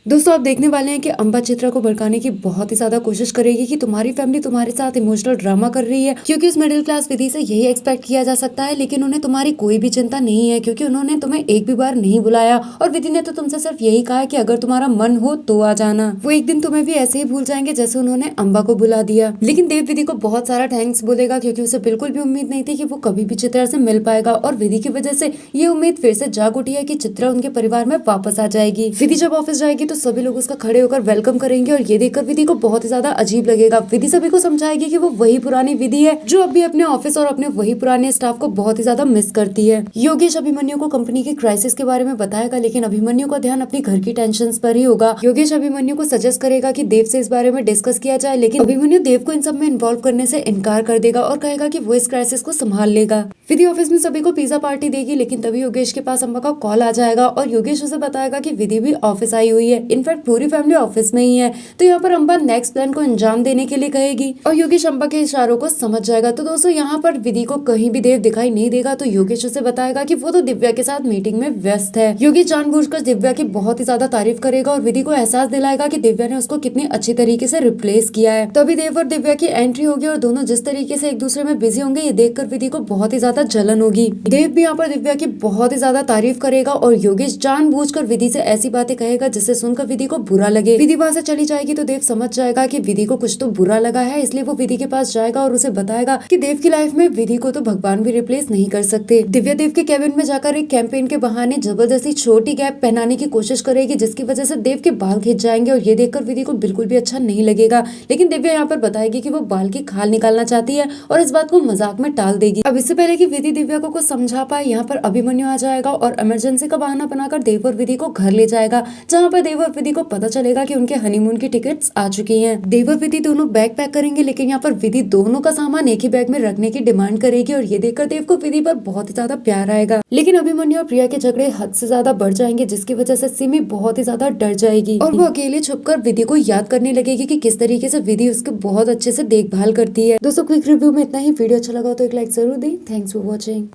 दोस्तों आप देखने वाले हैं कि अंबा चित्रा को भड़काने की बहुत ही ज्यादा कोशिश करेगी कि तुम्हारी फैमिली तुम्हारे साथ इमोशनल ड्रामा कर रही है, क्योंकि उस मिडिल क्लास विधि से यही एक्सपेक्ट किया जा सकता है। लेकिन उन्हें तुम्हारी कोई भी चिंता नहीं है, क्योंकि उन्होंने तुम्हें एक भी बार नहीं बुलाया और विधि ने तो तुमसे सिर्फ यही कहा है कि अगर तुम्हारा मन हो तो आ जाना। वो एक दिन तुम्हें भी ऐसे ही भूल जाएंगे जैसे उन्होंने अंबा को बुला दिया। लेकिन देव विधि को बहुत सारा थैंक्स बोलेगा, क्योंकि उसे बिल्कुल भी उम्मीद नहीं थी कि वो कभी भी चित्रा से मिल पाएगा, और विधि की वजह से ये उम्मीद फिर से जाग उठी है कि चित्रा उनके परिवार में वापस आ जाएगी। विधि जब ऑफिस जाएगी तो सभी लोग उसका खड़े होकर वेलकम करेंगे, और ये देखकर विधि को बहुत ही ज्यादा अजीब लगेगा। विधि सभी को समझाएगी कि वो वही पुरानी विधि है जो अभी अपने ऑफिस और अपने वही पुराने स्टाफ को बहुत ही ज्यादा मिस करती है। योगेश अभिमन्यु को कंपनी की क्राइसिस के बारे में बताएगा, लेकिन अभिमन्यु का ध्यान अपनी घर की टेंशन पर ही होगा। योगेश अभिमन्यु को सजेस्ट करेगा कि देव से इस बारे में डिस्कस किया जाए, लेकिन अभिमन्यु देव को इन सब में इन्वॉल्व करने से इनकार कर देगा और कहेगा कि वो इस क्राइसिस को संभाल लेगा। विधि ऑफिस में सभी को पिज्जा पार्टी देगी, लेकिन तभी योगेश के पास अंबा का कॉल आ जाएगा और योगेश उसे बताएगा कि विधि भी ऑफिस आई हुई है। इनफैक्ट पूरी फैमिली ऑफिस में ही है। तो यहाँ पर अंबा नेक्स्ट प्लान को अंजाम देने के लिए कहेगी और योगेश अंबा के इशारों को समझ जाएगा। तो दोस्तों यहाँ पर विधि को कहीं भी देव दिखाई नहीं देगा, तो योगेश उसे बताएगा कि वो तो दिव्या के साथ मीटिंग में व्यस्त है। योगेश जानबूझकर दिव्या की बहुत ही ज्यादा तारीफ करेगा और विधि को एहसास दिलाएगा कि दिव्या ने उसको कितनी अच्छी तरीके से रिप्लेस किया है। तभी देव और दिव्या की एंट्री होगी और दोनों जिस तरीके से एक दूसरे में बिजी होंगे, ये देखकर विधि को बहुत ही ज्यादा जलन होगी। देव भी यहाँ पर दिव्या की बहुत ही ज्यादा तारीफ करेगा और योगेश जानबूझकर विधि से ऐसी बातें कहेगा जिससे सुनकर विधि को बुरा लगे। विधि वहां से चली जाएगी तो देव समझ जाएगा कि विधि को कुछ तो बुरा लगा है, इसलिए वो विधि के पास जाएगा और उसे बताएगा कि देव की लाइफ में विधि को तो भगवान भी रिप्लेस नहीं कर सकते। दिव्या देव के केबिन में जाकर एक कैंपेन के बहाने जबरदस्ती छोटी गैप पहनाने की कोशिश करेगी, जिसकी वजह से देव के बाल खिंच जाएंगे और ये देखकर विधि को बिल्कुल भी अच्छा नहीं लगेगा। लेकिन दिव्या यहाँ पर बताएगी कि वो बाल की खाल निकालना चाहती है और इस बात को मजाक में टाल देगी। अब इससे पहले कि विधि दिव्या को कुछ समझा पाए, यहाँ पर अभिमन्यु आ जाएगा और इमरजेंसी का बहाना बनाकर देव और विधि को घर ले जाएगा, जहाँ पर देव और विधि को पता चलेगा कि उनके हनीमून की टिकट्स आ चुकी हैं। देव और विधि दोनों बैग पैक करेंगे, लेकिन यहाँ पर विधि दोनों का सामान एक ही बैग में रखने की डिमांड करेगी और ये देखकर देव को विधि पर बहुत ही ज्यादा प्यार आएगा। लेकिन अभिमन्यु और प्रिया के झगड़े हद से ज्यादा बढ़ जाएंगे, जिसकी वजह से सिमी बहुत ही ज्यादा डर जाएगी और वो अकेले छुपकर विधि को याद करने लगेगी कि किस तरीके से विधि उसके बहुत अच्छे से देखभाल करती है। दोस्तों क्विक रिव्यू में इतना ही। वीडियो अच्छा लगा तो एक लाइक जरूर दें। Thanks for watching.